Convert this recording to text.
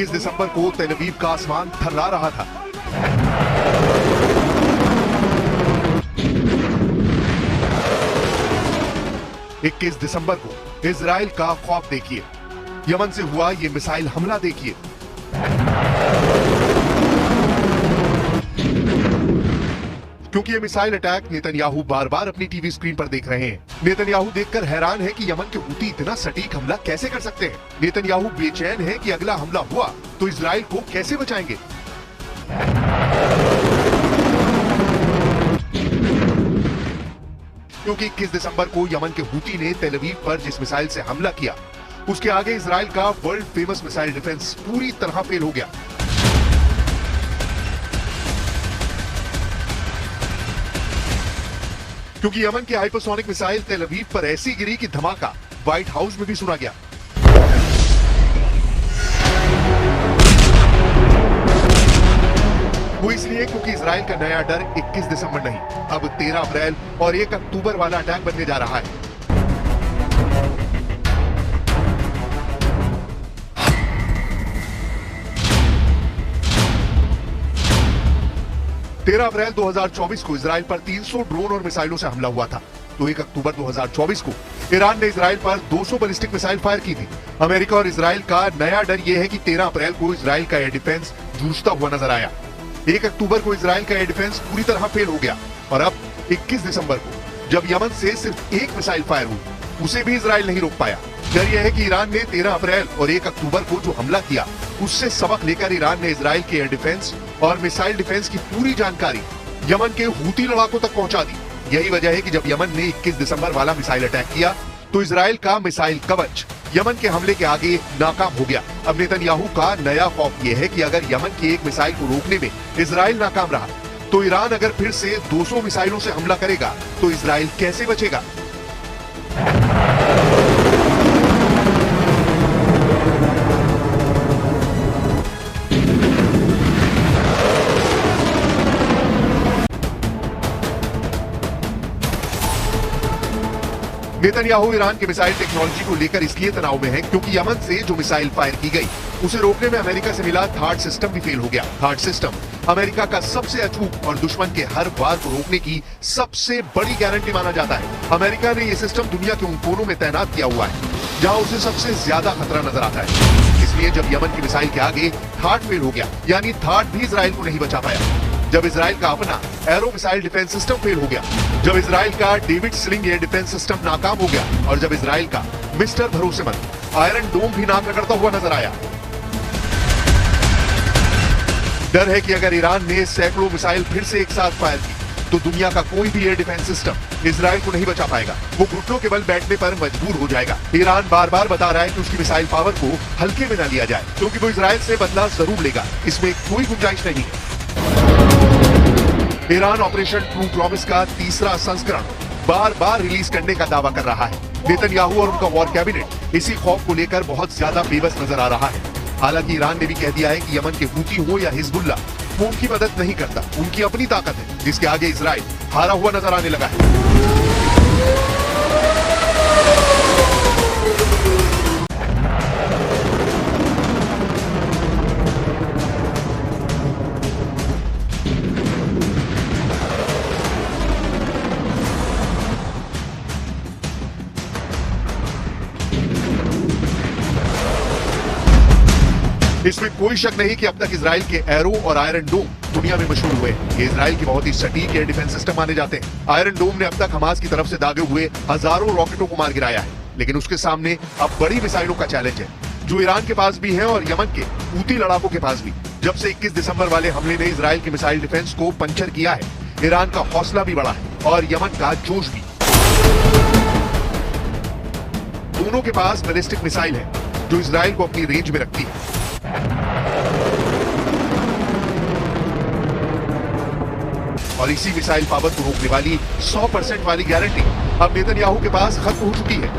21 दिसंबर को तेल अवीव का आसमान थर्रा रहा था। इक्कीस दिसंबर को इजराइल का खौफ देखिए, यमन से हुआ ये मिसाइल हमला देखिए। क्योंकि ये मिसाइल अटैक नेतन्याहू बार बार अपनी टीवी स्क्रीन पर देख रहे हैं। नेतन्याहू देखकर हैरान है कि यमन के हूती इतना सटीक हमला कैसे कर सकते हैं। नेतन्याहू बेचैन है कि अगला हमला हुआ तो इजराइल को कैसे बचाएंगे। क्योंकि 21 दिसंबर को यमन के हूती ने तेल अवीव पर जिस मिसाइल से हमला किया, उसके आगे इजराइल का वर्ल्ड फेमस मिसाइल डिफेंस पूरी तरह फेल हो गया। क्योंकि यमन की हाइपरसोनिक मिसाइल तेल अवीव पर ऐसी गिरी कि धमाका व्हाइट हाउस में भी सुना गया। वो इसलिए क्योंकि इजराइल का नया डर 21 दिसंबर नहीं, अब 13 अप्रैल और 1 अक्टूबर वाला अटैक बनने जा रहा है। तेरह अप्रैल 2024 को इजराइल पर 300 ड्रोन और मिसाइलों से हमला हुआ था, तो 1 अक्टूबर 2024 को ईरान ने इजराइल पर 200 बैलिस्टिक मिसाइल फायर की थी। अमेरिका और इजराइल का नया डर यह है कि 13 अप्रैल को इजराइल का एयर डिफेंस जूझता हुआ नजर आया। 1 अक्टूबर को इजराइल का एयर डिफेंस पूरी तरह फेल हो गया और अब 21 दिसंबर को जब यमन से सिर्फ एक मिसाइल फायर हुई, उसे भी इजराइल नहीं रोक पाया। डर यह है कि ईरान ने 13 अप्रैल और 1 अक्टूबर को जो हमला किया, उससे सबक लेकर ईरान ने इजराइल के एयर डिफेंस और मिसाइल डिफेंस की पूरी जानकारी यमन के हूती लड़ाकों तक पहुंचा दी। यही वजह है कि जब यमन ने 21 दिसंबर वाला मिसाइल अटैक किया तो इजराइल का मिसाइल कवच यमन के हमले के आगे नाकाम हो गया। अब नेतन्याहू का नया खौफ यह है कि अगर यमन की एक मिसाइल को रोकने में इजराइल नाकाम रहा तो ईरान अगर फिर से 200 मिसाइलों से हमला करेगा तो इजराइल कैसे बचेगा। नेतन्याहू ईरान की मिसाइल टेक्नोलॉजी को लेकर इसलिए तनाव में है क्योंकि यमन से जो मिसाइल फायर की गई, उसे रोकने में अमेरिका से मिला थार्ड सिस्टम भी फेल हो गया। थार्ड सिस्टम अमेरिका का सबसे अचूक और दुश्मन के हर वार को रोकने की सबसे बड़ी गारंटी माना जाता है। अमेरिका ने यह सिस्टम दुनिया के उन कोनों में तैनात किया हुआ है जहां उसे सबसे ज्यादा खतरा नजर आता है। इसलिए जब यमन की मिसाइल के आगे थार्ड फेल हो गया, यानी थार्ड भी इजराइल को नहीं बचा पाया, जब इजराइल का अपना arrow missile defence system fail हो गया, जब इजराइल का David sling air defence system नाकाम हो गया और जब इजराइल का मिस्टर भरोसेमंद आयरन डोम भी नाक रगड़ता हुआ नजर आया। डर है कि अगर ईरान ने सैकड़ों मिसाइल फिर से एक साथ फायर की तो दुनिया का कोई भी एयर डिफेंस सिस्टम इजराइल को नहीं बचा पाएगा। वो घुटनों के बल बैठने पर मजबूर हो जाएगा। ईरान बार बार बता रहा है कि उसकी मिसाइल पावर को हल्के में न लिया जाए, क्योंकि वो इजराइल से बदला जरूर लेगा, इसमें कोई गुंजाइश नहीं है। ईरान ऑपरेशन ट्रू प्रॉमिस का तीसरा संस्करण बार बार रिलीज करने का दावा कर रहा है। नेतन्याहू और उनका वॉर कैबिनेट इसी खौफ को लेकर बहुत ज्यादा बेबस नजर आ रहा है। हालांकि ईरान ने भी कह दिया है कि यमन के हूती हो या हिजबुल्लाह, वो उनकी मदद नहीं करता, उनकी अपनी ताकत है जिसके आगे इजराइल हारा हुआ नजर आने लगा है। इसमें कोई शक नहीं कि अब तक इजराइल के एरो और आयरन डोम दुनिया में मशहूर हुए। ये इजराइल की बहुत ही सटीक एयर डिफेंस सिस्टम माने जाते हैं। आयरन डोम ने अब तक हमास की तरफ से दागे हुए हजारों रॉकेटों को मार गिराया है, लेकिन उसके सामने अब बड़ी मिसाइलों का चैलेंज है, जो ईरान के पास भी है और यमन के हूती लड़ाकों के पास भी। जब से 21 दिसंबर वाले हमले ने इजराइल के मिसाइल डिफेंस को पंचर किया है, ईरान का हौसला भी बढ़ा है और यमन का जोश भी। दोनों के पास बैलिस्टिक मिसाइल है जो इजराइल को अपनी रेंज में रखती है। और इसी मिसाइल पावर को रोकने वाली 100% वाली गारंटी अब नेतन्याहू के पास खत्म हो चुकी है।